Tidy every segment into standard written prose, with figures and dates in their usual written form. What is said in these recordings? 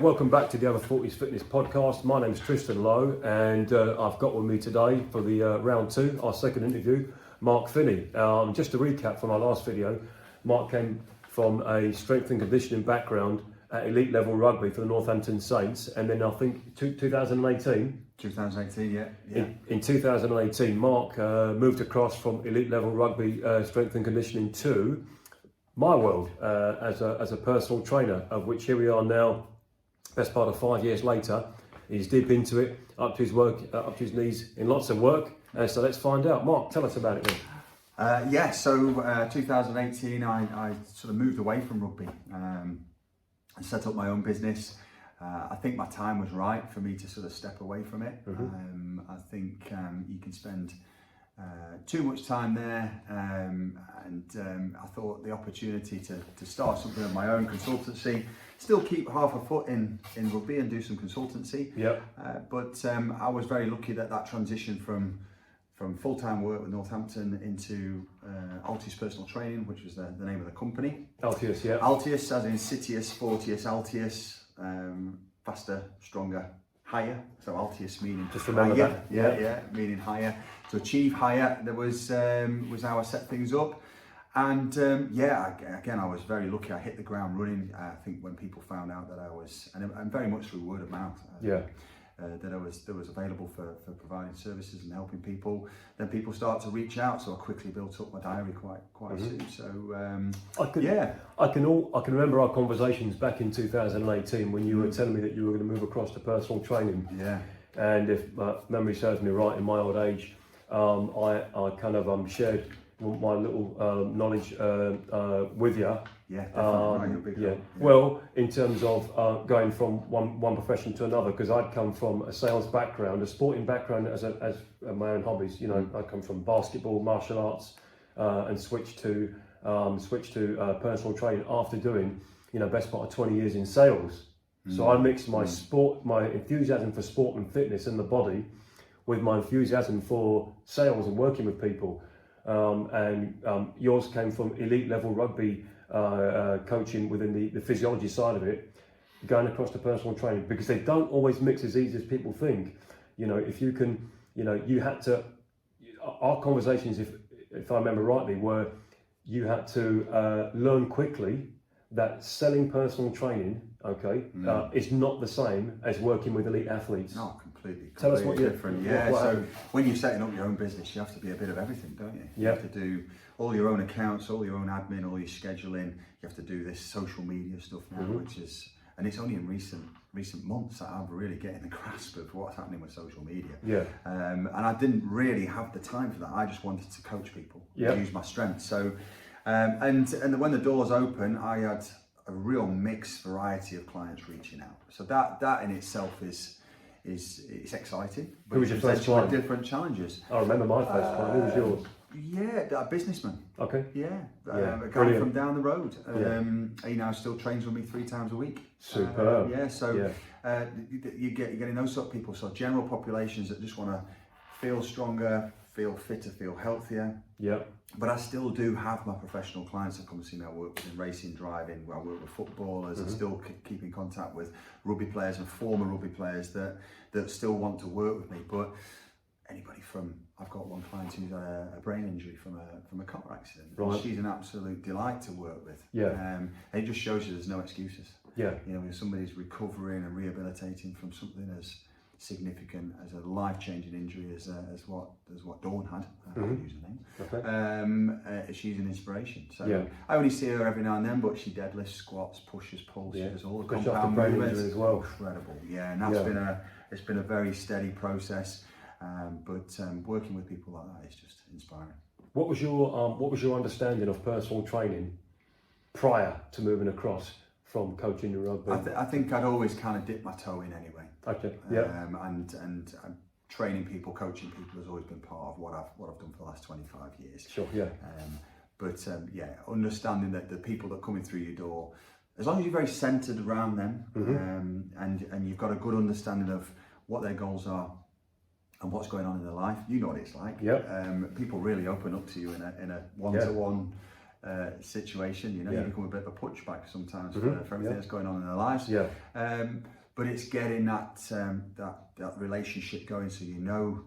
Welcome back to the Other 40s Fitness podcast. My name is Tristan Lowe, and I've got with me today for the round two, our second interview, Marc Finney. Just to recap from our last video, Marc came from a strength and conditioning background at elite level rugby for the Northampton Saints, and then I think 2018. 2018, yeah. In 2018, Marc moved across from elite level rugby strength and conditioning to my world as a personal trainer, of which here we are now. Best part of 5 years later, he's deep into it, up to his work, up to his knees in lots of work. So let's find out. Marc, tell us about it then. So 2018, I sort of moved away from rugby and set up my own business. I think my time was right for me to sort of step away from it. I think you can spend too much time there, and I thought the opportunity to start something of my own, consultancy, still keep half a foot in rugby and do some consultancy. But I was very lucky that transition from full-time work with Northampton into Altius Personal Training, which was the name of the company. Altius, yeah. Altius, as in Citius, Fortius, Altius, faster, stronger, higher. So Altius meaning just remember higher. that. Yeah, meaning higher. To achieve higher, there was how I set things up. And again, I was very lucky. I hit the ground running. I think when people found out that I was, and very much through word of mouth, that I was available for providing services and helping people. Then people start to reach out, so I quickly built up my diary quite soon. So I can remember our conversations back in 2018 when you were telling me that you were going to move across to personal training. Yeah. And if memory serves me right, in my old age, I kind of shared my little knowledge with you. Yeah, definitely. Yeah. Well, in terms of going from one profession to another, because I'd come from a sales background, a sporting background as my own hobbies. You know, I come from basketball, martial arts, and switched to personal training after doing, best part of 20 years in sales. So I mixed my enthusiasm for sport and fitness and the body with my enthusiasm for sales and working with people. Yours came from elite level rugby coaching within the physiology side of it, going across to personal training, because they don't always mix as easy as people think. If you can, you had to, our conversations, if I remember rightly, were you had to learn quickly that selling personal training, is not the same as working with elite athletes. No, completely Tell us what you're different. So when you're setting up your own business, you have to be a bit of everything, don't you? You have to do all your own accounts, all your own admin, all your scheduling. You have to do this social media stuff now, and it's only in recent months that I'm really getting the grasp of what's happening with social media. And I didn't really have the time for that. I just wanted to coach people, use my strength. So, and when the doors open, I had a real mixed variety of clients reaching out. So that in itself is exciting. Who was your first client? Different challenges. I remember my first client. Who was yours? Yeah, a businessman. Okay. A guy from down the road. He now still trains with me 3 times a week. Superb. You're getting those sort of people. So general populations that just want to feel stronger, feel fitter, feel healthier. But I still do have my professional clients that come and see me. I work with in racing, driving. I work with footballers. I still keep in contact with rugby players and former rugby players that still want to work with me. But anybody I've got one client who's had a brain injury from a car accident. Right. She's an absolute delight to work with. And it just shows you there's no excuses. If somebody's recovering and rehabilitating from something as significant as a life-changing injury as what Dawn had, I won't use her name. She's an inspiration. So I only see her every now and then, but she deadlifts, squats, pushes, pulls, she does all the compound movements as well. Incredible. And it's been a very steady process. But working with people like that is just inspiring. What was your understanding of personal training prior to moving across from coaching the rugby? I think I'd always kind of dipped my toe in anyway. And training people, coaching people has always been part of what I've done for the last 25 years. Understanding that the people that are coming through your door, as long as you're very centered around them, and you've got a good understanding of what their goals are and what's going on in their life, you know what it's like. People really open up to you in a one-to-one situation. You know, Yeah. you become a bit of a punchback sometimes Mhm. for everything Yeah. that's going on in their lives. Yeah. But it's getting that relationship going, so you know,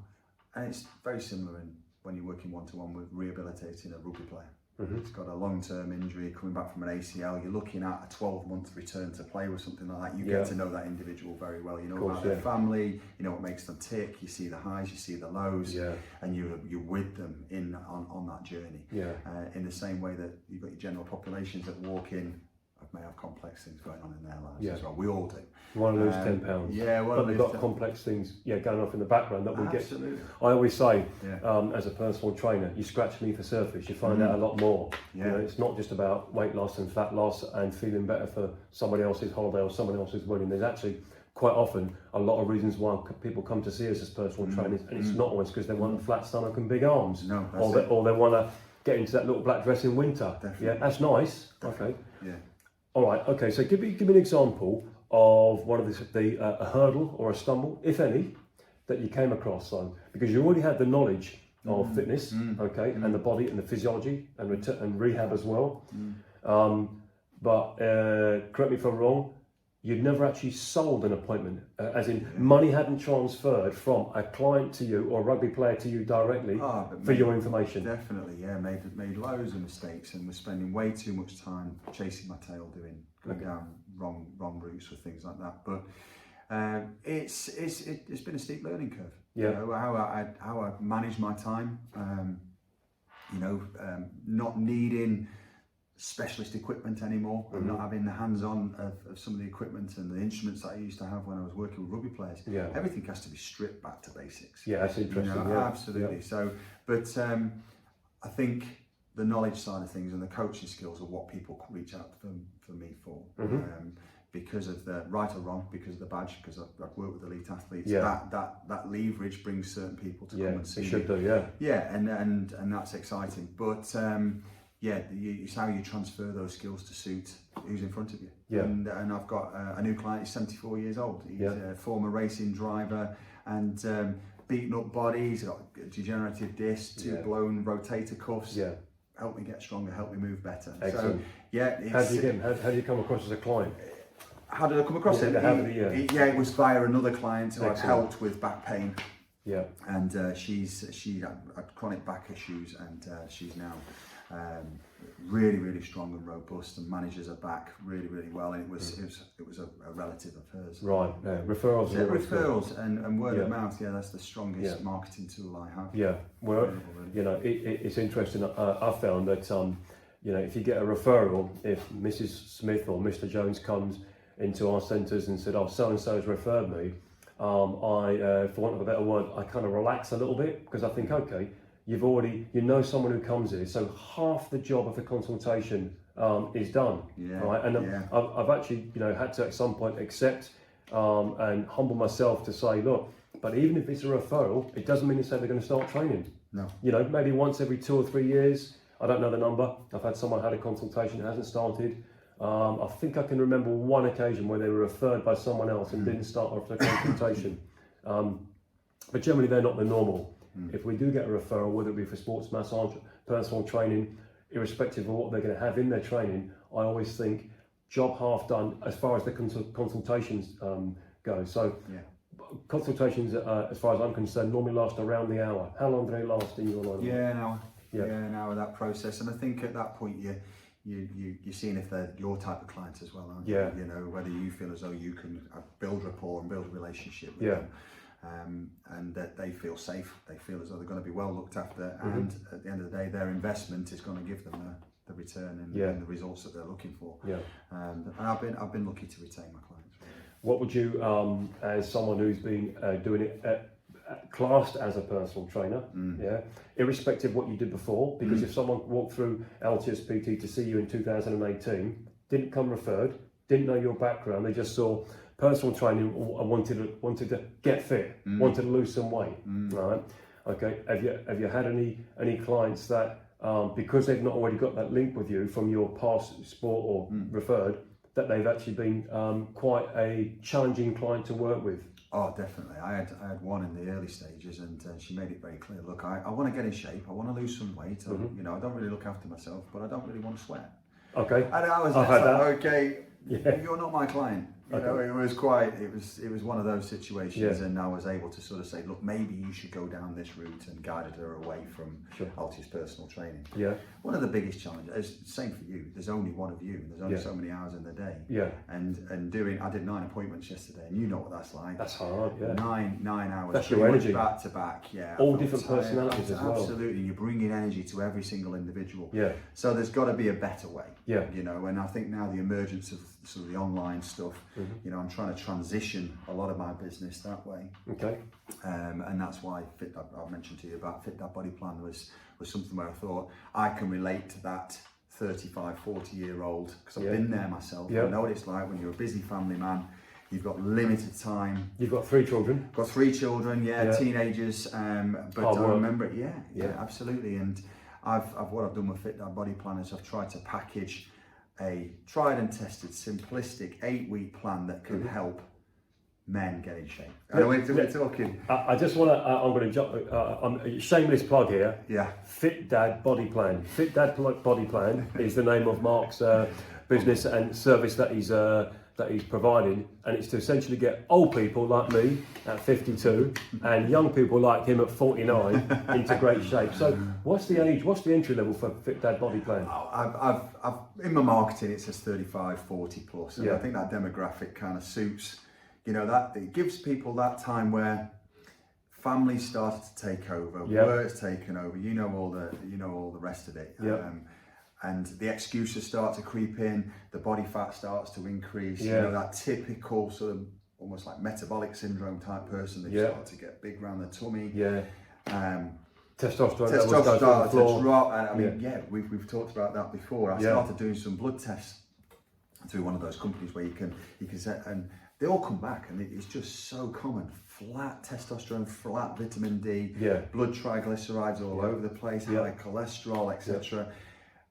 and it's very similar when you're working one-to-one with rehabilitating a rugby player. Mhm. It's got a long-term injury, coming back from an ACL. You're looking at a 12-month return to play with something like that. You Yeah. get to know that individual very well. You know course, about their yeah. family. You know what makes them tick. You see the highs, you see the lows, Yeah. and you're with them on that journey. Yeah. In the same way that you've got your general populations that walk in, may have complex things going on in their lives Yeah. as well. We all do. Want to lose £10. Yeah, But they've got complex things, going off in the background that we get. Absolutely. I always say, Yeah. as a personal trainer, you scratch beneath the surface, you find out a lot more. Yeah. You know, it's not just about weight loss and fat loss and feeling better for somebody else's holiday or someone else's wedding. There's actually quite often a lot of reasons why people come to see us as personal trainers, and it's not always because they want a flat stomach and big arms, No, or they want to get into that little black dress in winter. Definitely. Yeah, that's nice. Definitely. Okay. Yeah. All right. Okay. So give me an example of one of a hurdle or a stumble, if any, that you came across. So because you already had the knowledge of fitness, okay, and the body and the physiology and rehab as well. But correct me if I'm wrong. You'd never actually sold an appointment, as in money hadn't transferred from a client to you or a rugby player to you directly for your information. Definitely, yeah. Made loads of mistakes and was spending way too much time chasing my tail, going down wrong routes with things like that. But it's been a steep learning curve. Yeah. You know, how I manage my time. Not needing specialist equipment anymore. I'm not having the hands-on of some of the equipment and the instruments that I used to have when I was working with rugby players. Yeah. Everything has to be stripped back to basics. Yeah, that's interesting. You know, yeah. Absolutely. Yeah. So, but I think the knowledge side of things and the coaching skills are what people reach out for me for. Because of the right or wrong, because of the badge, because I've worked with elite athletes. Yeah. That leverage brings certain people to come and see it me. should do. Yeah. Yeah, and that's exciting. But it's how you transfer those skills to suit who's in front of you. Yeah. And I've got a new client. He's 74 years old. He's a former racing driver and beaten up body. He's got degenerative disc, two blown rotator cuffs. Yeah. Help me get stronger. Help me move better. Excellent. So yeah. How do you come across as a client? How did I come across him? It was via another client who I've helped with back pain. Yeah. And she had chronic back issues, and she's now really strong and robust, and manages her back really well. And it was a relative of hers. Right. Yeah. Referrals. Yeah, referrals and word of mouth. Yeah, that's the strongest marketing tool I have. Yeah. Well, it's interesting. I found that if you get a referral, if Mrs. Smith or Mr. Jones comes into our centres and said, "Oh, so and so has referred me," I, for want of a better word, I kind of relax a little bit, because I think, okay, you know someone who comes here, so half the job of the consultation is done, right? And I've actually, had to at some point accept and humble myself to say, look, but even if it's a referral, it doesn't mean to say they're going to start training. No. Maybe once every 2 or 3 years. I don't know the number. I've had someone had a consultation that hasn't started. I think I can remember one occasion where they were referred by someone else and didn't start off the consultation. But generally they're not the normal. If we do get a referral, whether it be for sports massage, personal training, irrespective of what they're going to have in their training, I always think job half done as far as the consultations go. So consultations, as far as I'm concerned, normally last around the hour. How long do they last in your line? Yeah, an hour that process. And I think at that point you're seeing if they're your type of client as well, aren't you? You know, whether you feel as though you can build rapport and build a relationship with them, and that they feel safe, they feel as though they're going to be well looked after, and at the end of the day their investment is going to give them the return and the results that they're looking for. And I've been lucky to retain my clients. What would you, as someone who's been doing it classed as a personal trainer, irrespective of what you did before, because if someone walked through LTSPT to see you in 2018, didn't come referred, didn't know your background, they just saw personal training and wanted to get fit, wanted to lose some weight, right? Okay, have you had any clients that because they've not already got that link with you from your past sport or referred, that they've actually been quite a challenging client to work with? Oh, definitely. I had one in the early stages, and she made it very clear. Look, I want to get in shape. I want to lose some weight. You know, I don't really look after myself, but I don't really want to sweat. Okay. And I was I've had that. okay. Yeah. You're not my client. You Okay. know, it was one of those situations, Yeah. and I was able to sort of say, look, maybe you should go down this route, and guided her away from Alti's personal training. Yeah. One of the biggest challenges, same for you. There's only one of you, and there's only so many hours in the day. Yeah. And I did 9 appointments yesterday, and you know what that's like. That's hard. Yeah. 9 hours. That's your energy. Back to back. Yeah. All different personalities as well. Absolutely. You're bringing energy to every single individual. Yeah. So there's got to be a better way. Yeah. You know, and I think now the emergence of sort of the online stuff, you know, I'm trying to transition a lot of my business that way. Okay. And that's why I mentioned to you about Fit Dad Body Plan was something where I thought I can relate to that 35, 40-year-old, because I've been there myself. I know what it's like when you're a busy family man. You've got limited time. You've got 3 children. Got 3 children, teenagers. But I remember it. Yeah, absolutely. And what I've done with Fit Dad Body Plan is I've tried to package a tried and tested, simplistic 8-week plan that can help men get in shape. And we're talking. I just want to. I'm going to jump. Shameless plug here. Yeah. Fit Dad Body Plan. Fit Dad Body Plan is the name of Marc's business and service that he's providing, and it's to essentially get old people like me at 52 and young people like him at 49 into great shape. So, what's the entry level for Fit Dad Body Plan? I've in my marketing it says 35, 40 plus, and I think that demographic kind of suits. You know, that it gives people that time where families started to take over, work's taken over. You know all the rest of it. And the excuses start to creep in, the body fat starts to increase, you know, that typical sort of almost like metabolic syndrome type person, they start to get big around the tummy. Testosterone started to drop, and I mean, we've talked about that before. I started doing some blood tests through one of those companies where you can set, and they all come back, and it's just so common. Flat testosterone, flat vitamin D, blood triglycerides all over the place, high cholesterol, etc.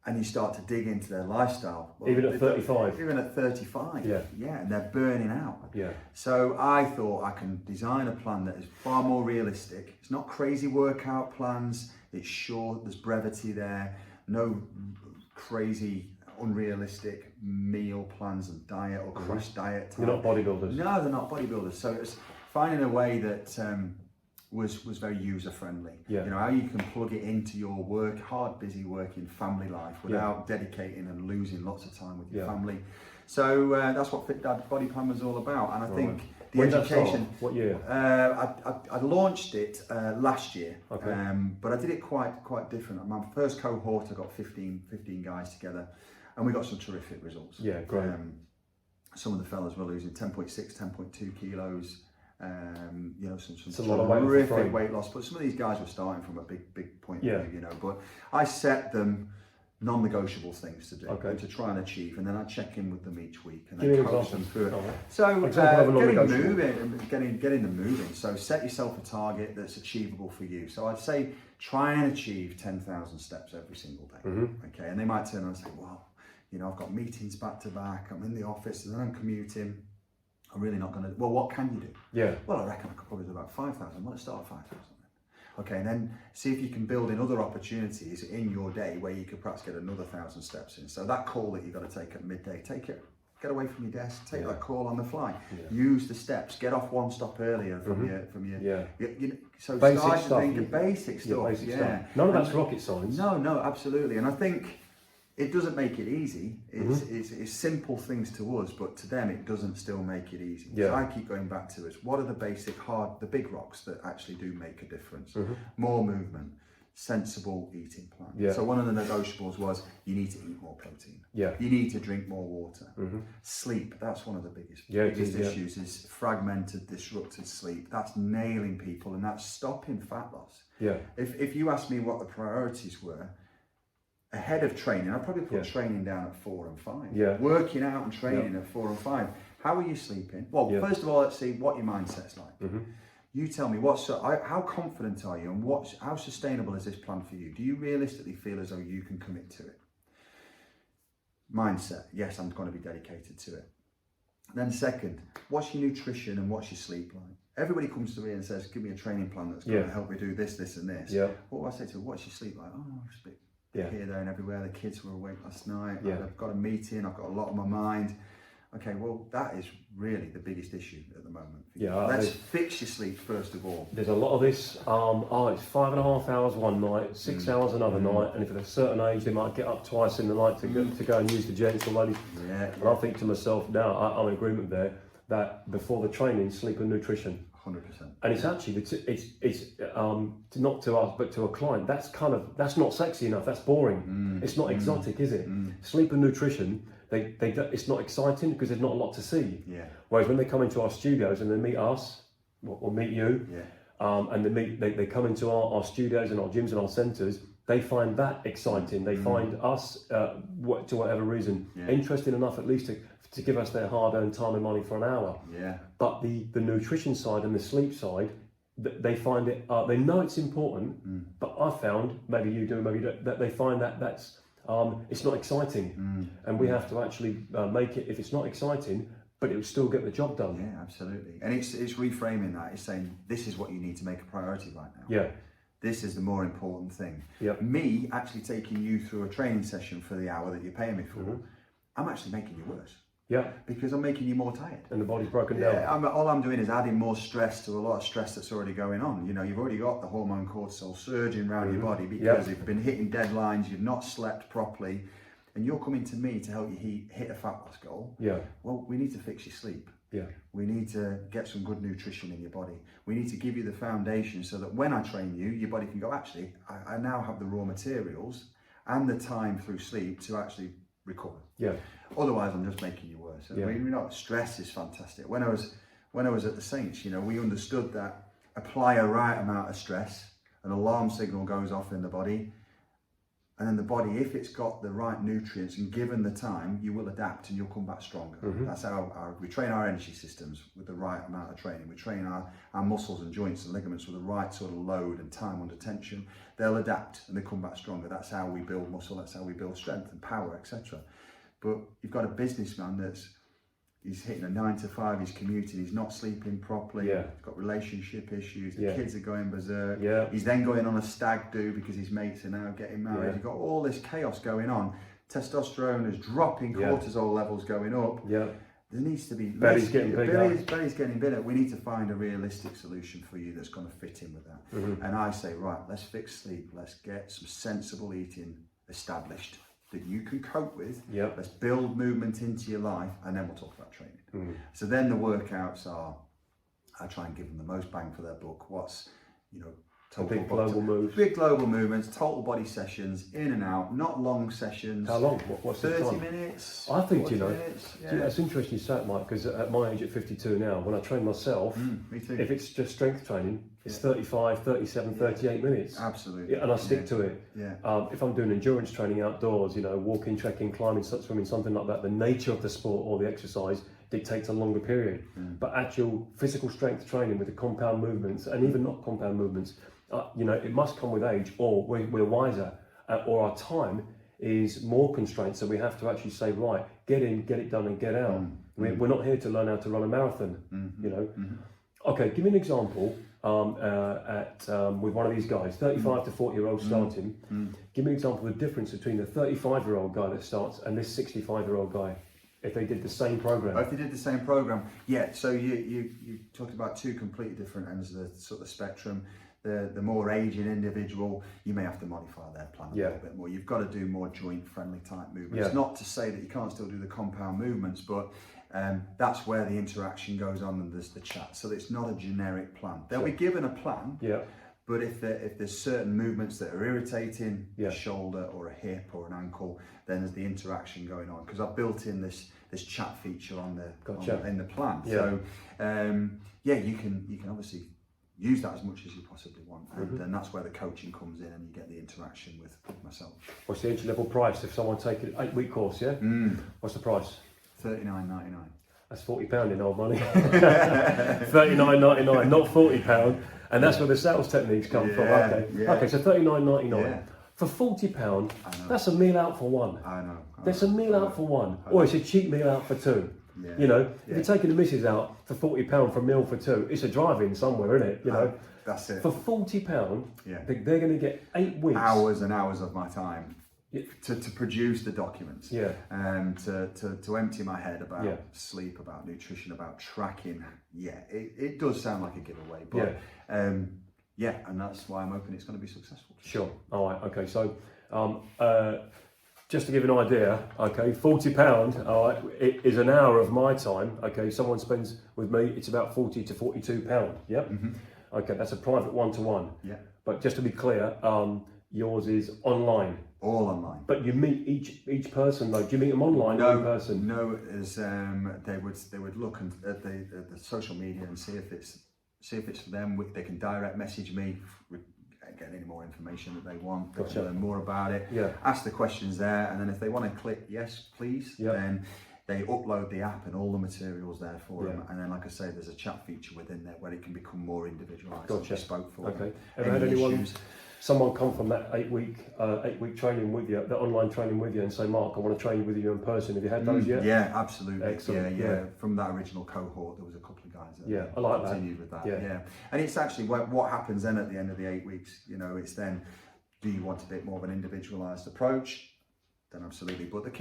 And you start to dig into their lifestyle. Well, even at 35. Even at 35. And they're burning out. So I thought I can design a plan that is far more realistic. It's not crazy workout plans. It's short. There's brevity there. No crazy, unrealistic meal plans and diet or crash diet. You're not bodybuilders. No, they're not bodybuilders. So it's finding a way that was very user friendly. You know, how you can plug it into your hard, busy working family life without dedicating and losing lots of time with your family. So that's what Fit Dad Body Plan was all about. And I think the education. What year? I launched it last year, Okay. But I did it quite different. My first cohort, I got 15 guys together, and we got some terrific results. Yeah, great. Some of the fellas were losing 10.6, 10.2 kilos. You know, some terrific weight loss, but some of these guys were starting from a big point of view, you know. But I set them non-negotiable things to do and to try and achieve, and then I check in with them each week and then coach them through it. So getting them moving. So set yourself a target that's achievable for you. So I'd say try and achieve 10,000 steps every single day. Okay, and they might turn around and say, "Well, you know, I've got meetings back to back. I'm in the office, and then I'm commuting. I'm really not going to." Well, what can you do? Well, I reckon I could probably do about 5,000. Well, let's start at 5,000. Okay, and then see if you can build in other opportunities in your day where you could perhaps get another 1,000 steps in. So that call that you've got to take at midday, take it. Get away from your desk. Take that call on the fly. Use the steps. Get off one stop earlier from your. You know, so basic start stuff. to think of basic stuff. Basic stuff. None of that's rocket science. No, absolutely. And I think it doesn't make it easy. It's simple things to us, but to them it doesn't still make it easy. So I keep going back to is what are the basic the big rocks that actually do make a difference. More movement, sensible eating plan. So one of the negotiables was you need to eat more protein. You need to drink more water. Sleep, that's one of the biggest issues is fragmented, disrupted sleep. That's nailing people, and that's stopping fat loss. If you ask me what the priorities were, ahead of training, I'd probably put training down at 4 and 5. Working out and training at 4 and 5. How are you sleeping? Well, first of all, let's see what your mindset's like. You tell me how confident are you, and how sustainable is this plan for you? Do you realistically feel as though you can commit to it? mindset. Yes, I'm going to be dedicated to it. Then second, what's your nutrition and what's your sleep like? Everybody comes to me and says, give me a training plan that's going to help me do this, this and this. Yeah. What do I say to them? What's your sleep like? Oh, just a bit here, there and everywhere. The kids were awake last night. Yeah. I've got a meeting. I've got a lot on my mind. Okay, well, that is really the biggest issue at the moment. Yeah, let's fix your sleep first of all. There's a lot of this. It's 5.5 hours one night, 6 hours another night, and if at a certain age they might get up twice in the night to go and use the gents or ladies. And I think to myself now, I'm in agreement there that before the training, sleep and nutrition. 100%. And it's actually it's not to us but to a client. That's not sexy enough. That's boring. It's not exotic, is it? Sleep and nutrition. It's not exciting because there's not a lot to see. Yeah. Whereas when they come into our studios and they meet us or meet you, and they come into our studios and our gyms and our centres, they find that exciting. They find us, to whatever reason, interesting enough at least to give us their hard-earned time and money for an hour. Yeah. But the nutrition side and the sleep side, they find it. They know it's important, but I found, maybe you do, maybe you don't, that they find that's. It's not exciting, and we have to actually make it, if it's not exciting, but it will still get the job done. Yeah, absolutely. And it's reframing that. It's saying, this is what you need to make a priority right now. Yeah. This is the more important thing. Yep. Me actually taking you through a training session for the hour that you're paying me for, I'm actually making you worse. Yeah. Because I'm making you more tired. And the body's broken down. All I'm doing is adding more stress to a lot of stress that's already going on. You know, you've already got the hormone cortisol surging around your body because you've been hitting deadlines, you've not slept properly, and you're coming to me to help you hit a fat loss goal. Yeah. Well, we need to fix your sleep. Yeah. We need to get some good nutrition in your body. We need to give you the foundation so that when I train you, your body can go, actually, I now have the raw materials and the time through sleep to actually recover. Yeah. Otherwise, I'm just making you worse. I mean, you know, stress is fantastic. When I was at the Saints, you know, we understood that apply a right amount of stress, an alarm signal goes off in the body, and then the body, if it's got the right nutrients and given the time, you will adapt and you'll come back stronger. That's how we train our energy systems with the right amount of training. We train our muscles and joints and ligaments with the right sort of load and time under tension. They'll adapt and they come back stronger. That's how we build muscle. That's how we build strength and power, etc. But you've got a businessman he's hitting a 9 to 5, he's commuting, he's not sleeping properly, he's got relationship issues, the kids are going berserk, he's then going on a stag do because his mates are now getting married, you've got all this chaos going on, testosterone is dropping, cortisol levels going up, there needs to be... Belly's getting bigger. Belly's getting bigger. We need to find a realistic solution for you that's going to fit in with that. And I say, right, let's fix sleep, let's get some sensible eating established that you can cope with. Let's build movement into your life, and then we'll talk about training. So then the workouts I try and give them the most bang for their buck. What's, you know, big global moves. Big global movements, total body sessions, in and out, not long sessions. How long? What's 30 minutes? I think, you know, minutes, it's interesting you say it, Mike, because at my age, at 52 now, when I train myself, me too. if it's just strength training, it's 35, 37, 38 minutes. Absolutely. And I stick to it. If I'm doing endurance training outdoors, you know, walking, trekking, climbing, swimming, something like that, the nature of the sport or the exercise dictates a longer period. But actual physical strength training with the compound movements, and even not compound movements, you know, it must come with age, or we're wiser, or our time is more constrained. So we have to actually say, right, get in, get it done, and get out. We're not here to learn how to run a marathon. You know. Okay, give me an example with one of these guys, 35 to 40-year-old starting. Give me an example of the difference between the 35-year-old guy that starts and this 65-year-old guy, if they did the same program. If they did the same program, so you talked about two completely different ends of the sort of spectrum. The more aging individual, you may have to modify their plan a little bit more. You've got to do more joint-friendly type movements. Not to say that you can't still do the compound movements, but that's where the interaction goes on and there's the chat. So it's not a generic plan. They'll be given a plan, but if there's certain movements that are irritating, a shoulder or a hip or an ankle, then there's the interaction going on. Because I've built in this chat feature in the plan. So you can obviously use that as much as you possibly want, and then that's where the coaching comes in and you get the interaction with myself. What's the entry level price if someone takes an 8-week course? What's the price? $39.99. That's £40 in old money. $39.99, not £40, and that's where the sales techniques come from. Okay, so $39.99. For £40, I know. that's a meal out for one. I know. That's a meal out for one. Or it's a cheap meal out for two. Yeah. You know, if you're taking the missus out for £40 for a meal for two, it's a drive-in somewhere, isn't it? You know, that's it. For £40, Yeah. they're going to get 8 weeks. Hours and hours of my time to produce the documents. Yeah. To empty my head about Yeah. sleep, about nutrition, about tracking. Yeah, it does sound like a giveaway, but yeah, and that's why I'm hoping it's going to be successful. Sure. All right. Okay. So, just to give you an idea, okay, £40, all right, it is an hour of my time. Okay, someone spends with me, it's about £40 to £42. Yep. Mm-hmm. Okay, that's a private one-to-one. Yeah. But just to be clear, yours is online. All online. But you meet each person though. Do you meet them online or in person? No, as they would look at the social media and see if it's for them. They can direct message me, get any more information that they want. They can learn more about it. Yeah. Ask the questions there, and then if they want to click yes, please, Yeah. then they upload the app and all the materials there for Yeah. them. And then, like I say, there's a chat feature within there where it can become more individualised and Gotcha. bespoke for them. Okay. Ever had anyone? Issues? Someone come from that 8 week training with you, the online training with you, and say, Mark, I want to train with you in person. Have you had those yet? Yeah, absolutely. Excellent. Yeah. From that original cohort, there was a couple of guys that I like continued with that. Yeah. And it's actually what happens then at the end of the 8 weeks. You know, it's then, do you want a bit more of an individualised approach? Then absolutely. But the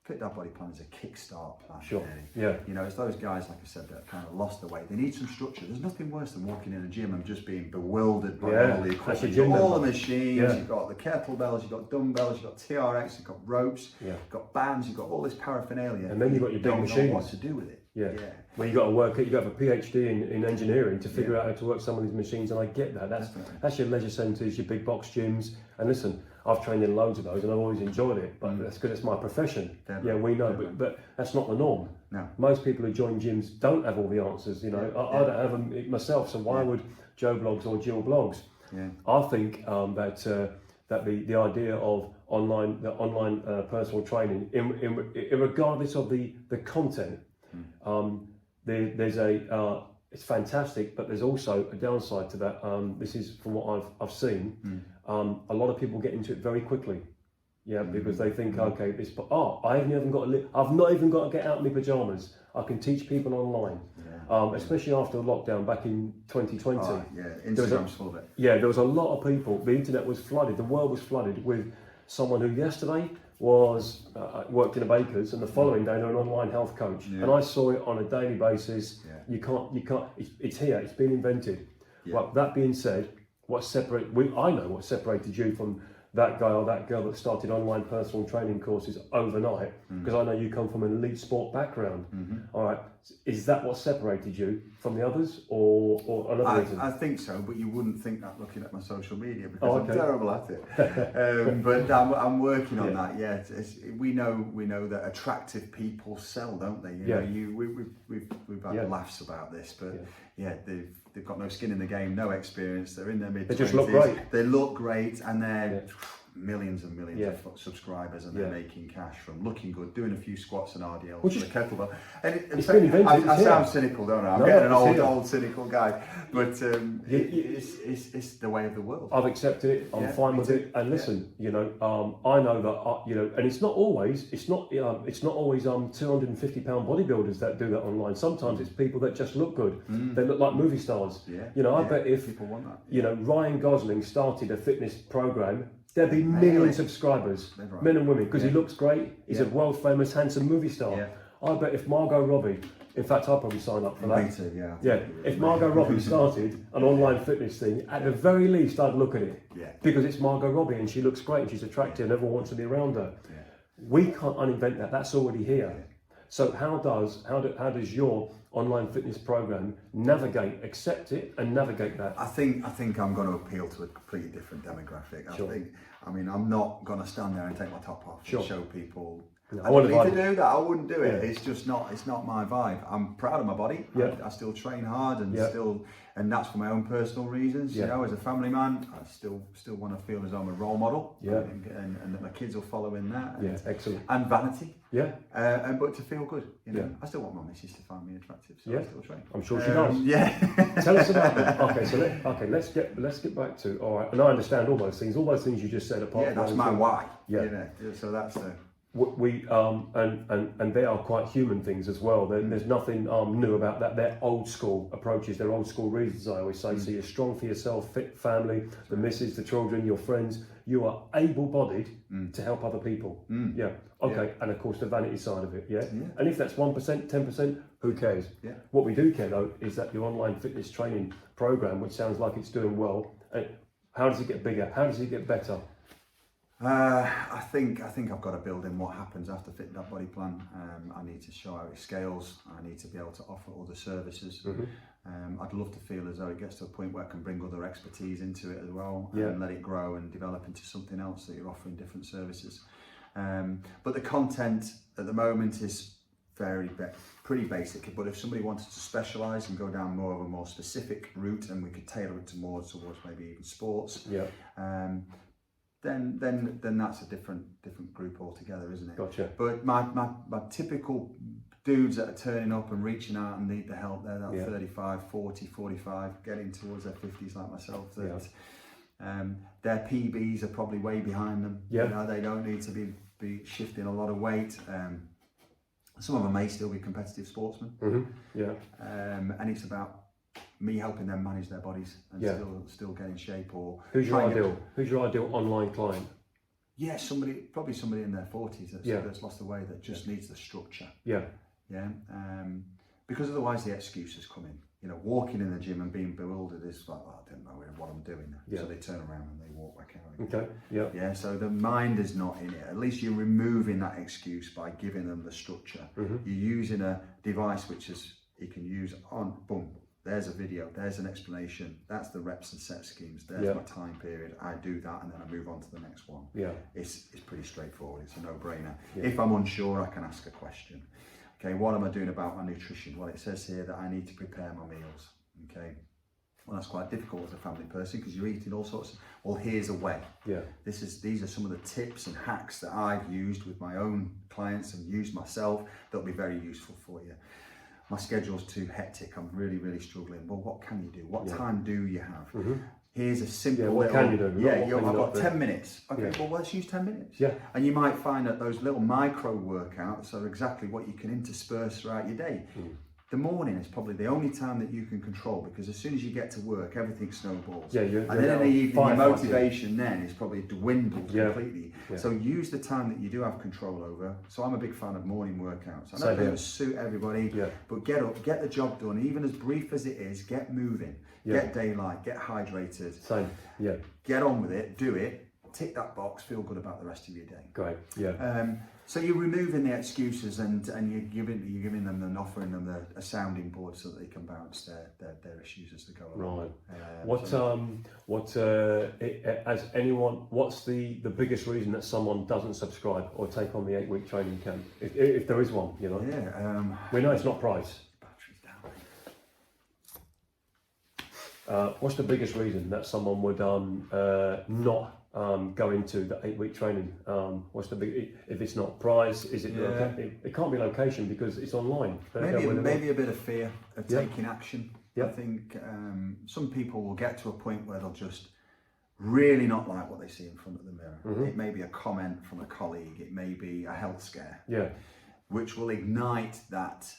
Fit That Body Plan is a kickstart plan. Sure. Really. Yeah. You know, it's those guys, like I said, that have kind of lost the weight. They need some structure. There's nothing worse than walking in a gym and just being bewildered by all the equipment. Gym all the machines, Yeah. you've got the kettlebells, you've got dumbbells, you've got TRX, you've got ropes, you've got bands, you've got all this paraphernalia. And then you've got your big don't machines. know what to do with it. Yeah. Well, you got to work it. You got to have a PhD in engineering to figure out how to work some of these machines, and I get that. That's your leisure centres, your big box gyms. And listen, I've trained in loads of those, and I've always enjoyed it. But that's because it's my profession. Yeah, we know, but that's not the norm. No. Most people who join gyms don't have all the answers. You know, I don't have them myself. So why would Joe blogs or Jill blogs? Yeah. I think that the idea of online personal training, regardless of the content, there's it's fantastic, but there's also a downside to that. This is from what I've seen. A lot of people get into it very quickly. Yeah, because they think, okay, I've not even got to get out of my pajamas. I can teach people online. Especially after the lockdown back in 2020. Instagram's full of it. Yeah, there was a lot of people. The internet was flooded. The world was flooded with someone who yesterday was worked in a baker's, and the following day they're an online health coach. And I saw it on a daily basis. You can't. It's here. It's been invented. Well, that being said, I know what separated you from that guy or that girl that started online personal training courses overnight, because I know you come from an elite sport background. All right, is that what separated you from the others, or another reason? I think so, but you wouldn't think that looking at my social media, because I'm terrible at it. But I'm working on that. Yeah, we know that attractive people sell, don't they? You know, we've had laughs about this, but they've got no skin in the game, no experience. They're in their mid-20s. They just look great. They look great, and they're millions and millions of subscribers, and they're making cash from looking good, doing a few squats and RDLs with a kettlebell. And I sound cynical, don't I? I'm getting an old cynical guy, but it's the way of the world. I've accepted it. I'm fine with it. And listen, you know, I know that you know, and it's not always 250-pound bodybuilders that do that online. Sometimes it's people that just look good. They look like movie stars. You know, I bet if people want that. You know, Ryan Gosling started a fitness program, there'd be millions of subscribers, men and women, because he looks great. He's a world famous, handsome movie star. I bet if Margot Robbie, in fact, I'll probably sign up for that. Me too, If Margot Robbie started an online fitness thing, at the very least, I'd look at it. Because it's Margot Robbie and she looks great and she's attractive and everyone wants to be around her. We can't uninvent that. That's already here. So how does your online fitness program accept it and navigate that? I think I'm going to appeal to a completely different demographic. I mean, I'm not going to stand there and take my top off and show people I don't need to do that. I wouldn't do it. It's just not. It's not my vibe. I'm proud of my body. I still train hard and and that's for my own personal reasons. You know, as a family man, I still want to feel as I'm a role model. And that my kids will follow in that. And, excellent. And vanity. But to feel good. You know, Yeah. I still want my missus to find me attractive. So I still train. I'm sure she does. Yeah. Tell us about that. Okay, so let's get back to, all right. And I understand all those things you just said. Apart from that's my why. Yeah. You know, so that's the. We and they are quite human things as well. There's nothing new about that. They're old school approaches. They're old school reasons. I always say. So you're strong for yourself, fit family, the missus, the children, your friends. You are able-bodied to help other people. Yeah. Okay. And of course the vanity side of it. Yeah. And if that's 1%, 10%, who cares? Yeah. What we do care though is that your online fitness training program, which sounds like it's doing well, how does it get bigger? How does it get better? I think I've got to build in what happens after Fit That Body Plan. I need to show how it scales. I need to be able to offer other services. I'd love to feel as though it gets to a point where I can bring other expertise into it as well and let it grow and develop into something else that you're offering different services. But the content at the moment is pretty basic. But if somebody wanted to specialise and go down more of a more specific route, and we could tailor it towards maybe even sports. Then that's a different group altogether, isn't it? Gotcha. But my typical dudes that are turning up and reaching out and need the help, they're that 35, 40, 45, getting towards their 50s like myself. Their PBs are probably way behind them. You know, they don't need to be shifting a lot of weight. Some of them may still be competitive sportsmen. And it's about me helping them manage their bodies and still get in shape. Or who's your ideal online client? Yeah, probably somebody in their 40s that's lost the way, that just needs the structure. Because otherwise the excuses come in. You know, walking in the gym and being bewildered is like, I don't know what I'm doing. So they turn around and they walk back out. So the mind is not in it. At least you're removing that excuse by giving them the structure. You're using a device which is you can use on boom. There's a video, there's an explanation, that's the reps and set schemes, there's my time period, I do that and then I move on to the next one. It's pretty straightforward, it's a no-brainer. If I'm unsure, I can ask a question. Okay, what am I doing about my nutrition? Well, it says here that I need to prepare my meals. Okay, well, that's quite difficult as a family person because you're eating all sorts of, well, here's a way. These are some of the tips and hacks that I've used with my own clients and used myself that'll be very useful for you. My schedule's too hectic, I'm really, really struggling. Well, what can you do? What time do you have? Here's a simple what can you do? I've got 10 minutes. Okay, well, let's use 10 minutes. And you might find that those little micro workouts are exactly what you can intersperse throughout your day. The morning is probably the only time that you can control, because as soon as you get to work, everything snowballs. And then in the evening, your motivation then is probably dwindled completely. So use the time that you do have control over. So I'm a big fan of morning workouts. I know they don't suit everybody, but get up, get the job done, even as brief as it is, get moving, get daylight, get hydrated. Get on with it, do it, tick that box, feel good about the rest of your day. Great, So you're removing the excuses and you're giving them and offering them a sounding board so that they can bounce their issues as they go along. What's the biggest reason that someone doesn't subscribe or take on the 8-week training camp? If there is one, you know. We know it's not price. Battery's down. What's the biggest reason that someone would not go into the 8-week training? What's the big? If it's not price, is it? It can't be location because it's online. Maybe a bit of fear of taking action. I think some people will get to a point where they'll just really not like what they see in front of the mirror. It may be a comment from a colleague. It may be a health scare. Which will ignite that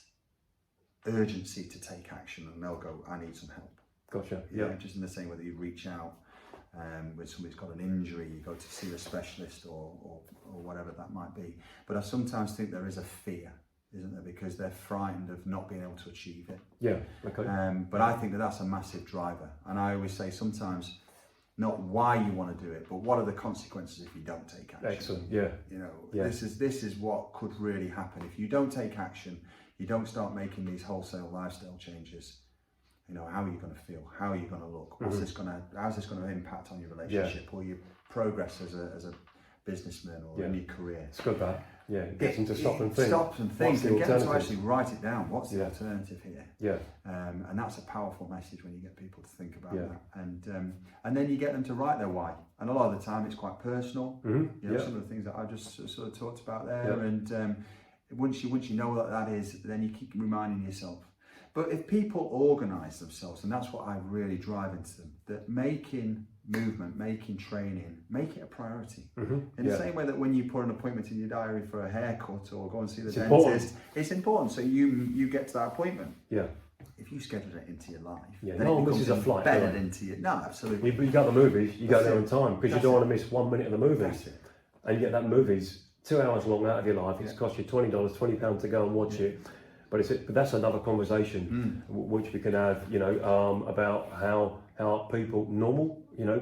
urgency to take action, and they'll go, "I need some help." Gotcha. Just in the same way that you reach out. When somebody's got an injury, you go to see a specialist or whatever that might be. But I sometimes think there is a fear, isn't there? Because they're frightened of not being able to achieve it. But I think that's a massive driver. And I always say sometimes, not why you want to do it, but what are the consequences if you don't take action? Excellent, You know, this is what could really happen. If you don't take action, you don't start making these wholesale lifestyle changes. You know, how are you going to feel? How are you going to look? How's this going to impact on your relationship or your progress as a businessman or in your career? It's good that. Yeah, it gets them to stop and think. Stop and think, What's the and get them to alternative? actually write it down. What's the alternative here? Yeah. And that's a powerful message when you get people to think about Yeah. that. And then you get them to write their why. And a lot of the time it's quite personal. Mm-hmm. You know, Yeah. some of the things that I just sort of talked about there. Yeah. And once you know what that is, then you keep reminding yourself. But if people organise themselves, and that's what I really drive into them, that making movement, making training, make it a priority. Mm-hmm. In the same way that when you put an appointment in your diary for a haircut or go and see the It's dentist, important. it's important. So you get to that appointment. Yeah. If you schedule it into your life, Yeah. then No it one becomes misses a flight. embedded do into you. No, absolutely. You go to the movies, you go That's there it. on time because you That's don't it. want to miss 1 minute of the movies. That's it. And you get that movie's 2 hours long out of your life. It's Yeah. cost you $20, £20 to go and watch it. But that's another conversation which we can have, you know, about how people,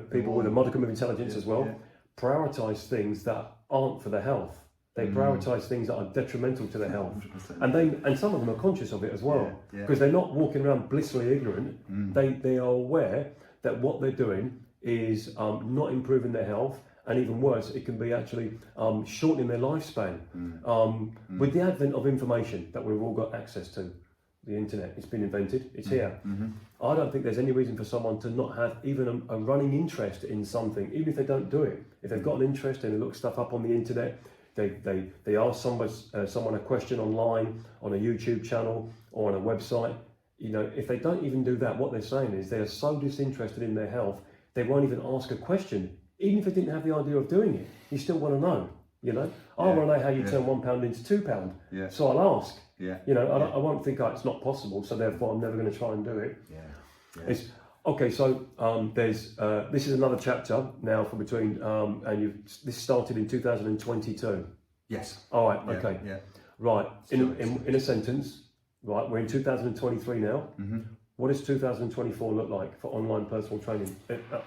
people with a modicum of intelligence as well, prioritise things that aren't for their health. They prioritise things that are detrimental to their health, 100%. and some of them are conscious of it as well, Yeah. because they're not walking around blissfully ignorant. They are aware that what they're doing is not improving their health, and even worse, it can be actually shortening their lifespan. With the advent of information that we've all got access to, the internet, it's been invented, it's here. I don't think there's any reason for someone to not have even a running interest in something, even if they don't do it. If they've got an interest and they look stuff up on the internet, they ask someone a question online, on a YouTube channel or on a website. You know, if they don't even do that, what they're saying is they are so disinterested in their health, they won't even ask a question. Even if they didn't have the idea of doing it, you still want to know. You know, I want to know how you turn £1 into £2. Yeah. So I'll ask. Yeah. You know, I won't think it's not possible, so therefore I'm never going to try and do it. Yeah. It's okay. So there's this is another chapter now from between, and this started in 2022. Yes. All right. Yeah, Okay. Yeah. Right. In a sentence. Right. We're in 2023 now. What does 2024 look like for online personal training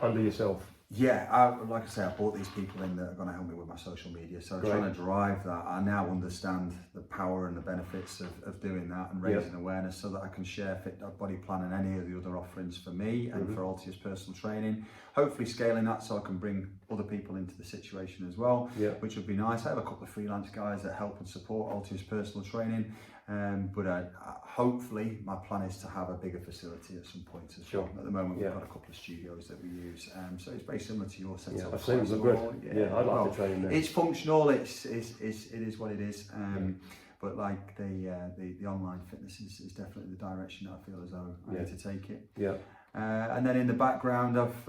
under yourself? Yeah, like I say, I brought these people in that are going to help me with my social media. So I'm trying to drive that. I now understand the power and the benefits of doing that and raising awareness so that I can share Fit Dog Body Plan and any of the other offerings for me and for Altius personal training. Hopefully scaling that so I can bring other people into the situation as well, which would be nice. I have a couple of freelance guys that help and support Altius personal training. But hopefully my plan is to have a bigger facility at some point as well. At the moment we've got a couple of studios that we use, so it's very similar to your setup. I've seen them good. I'd like to train there. It's functional. It is what it is. But like the online fitness is definitely the direction that I feel as though I need to take it. Yeah. And then in the background, I've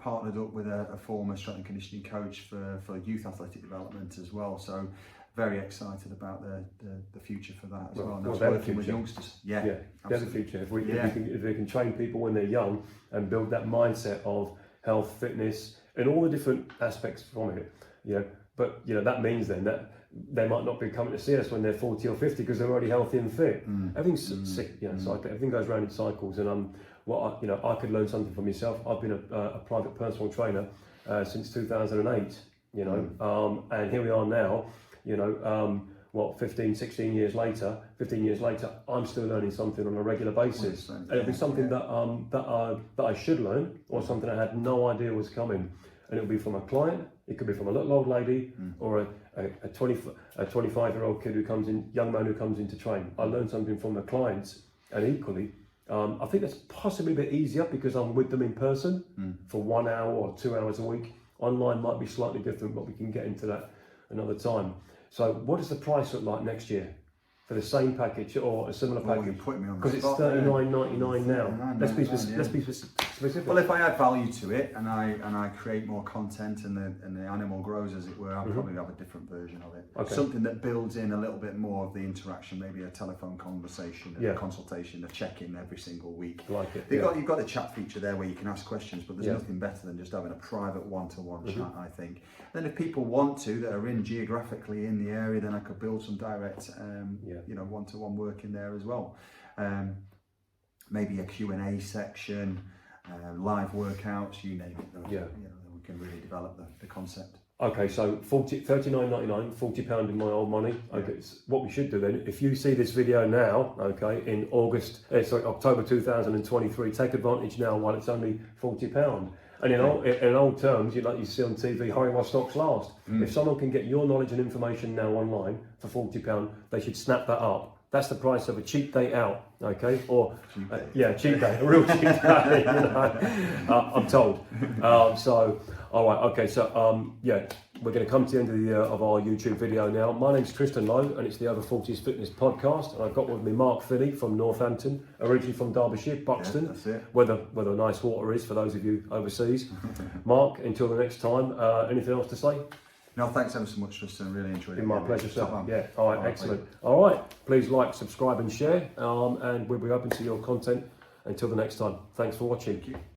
partnered up with a former strength and conditioning coach for youth athletic development as well. So very excited about the future for that as well. And that's working with youngsters. Yeah, there's a future. If we can train people when they're young and build that mindset of health, fitness, and all the different aspects from it. But that means then that they might not be coming to see us when they're 40 or 50 because they're already healthy and fit. Everything's sick, cycle. Everything goes around in cycles, and I could learn something from myself. I've been a private personal trainer since 2008. And here we are now. 15 years later, I'm still learning something on a regular basis. And it'll be something that I should learn, or something I had no idea was coming. And it'll be from a client, it could be from a little old lady, or a 25-year-old kid young man who comes in to train. I learn something from the clients, and equally, I think that's possibly a bit easier because I'm with them in person for 1 hour or 2 hours a week. Online might be slightly different, but we can get into that another time. So what does the price look like next year for the same package or a similar package? Because it's $39.99 now. Let's be specific. Well, if I add value to it and I create more content and the animal grows, as it were, I'll probably have a different version of it. Okay. Something that builds in a little bit more of the interaction, maybe a telephone conversation, a consultation, a check-in every single week. Like it. You've got the chat feature there where you can ask questions, but there's nothing better than just having a private one-to-one chat, I think. Then if people want to, that are geographically in the area, then I could build some direct one-to-one work in there as well. Maybe a Q&A section, live workouts, you name it. We can really develop the concept. Okay, so $39.99, £40 in my old money. Okay, what we should do then, if you see this video now, okay, in October 2023, take advantage now while it's only £40. And in old terms, like you see on TV, hurry while stocks last. If someone can get your knowledge and information now online for £40, they should snap that up. That's the price of a cheap day out, okay? Or cheap day, a real cheap day. I'm told. So, all right, okay. So, we're going to come to the end of our YouTube video now. My name's Tristan Lowe, and it's the Over 40s Fitness Podcast. And I've got with me Marc Finney from Northampton, originally from Derbyshire, Buxton. Yeah, that's it. Where the nice water is for those of you overseas. Marc, until the next time. Anything else to say? No, thanks ever so much, Tristan. Really enjoyed it. Been my pleasure, sir. Top man. Yeah. All right. Excellent. All right. Please like, subscribe, and share. And we'll be open to your content. Until the next time. Thanks for watching. Thank you.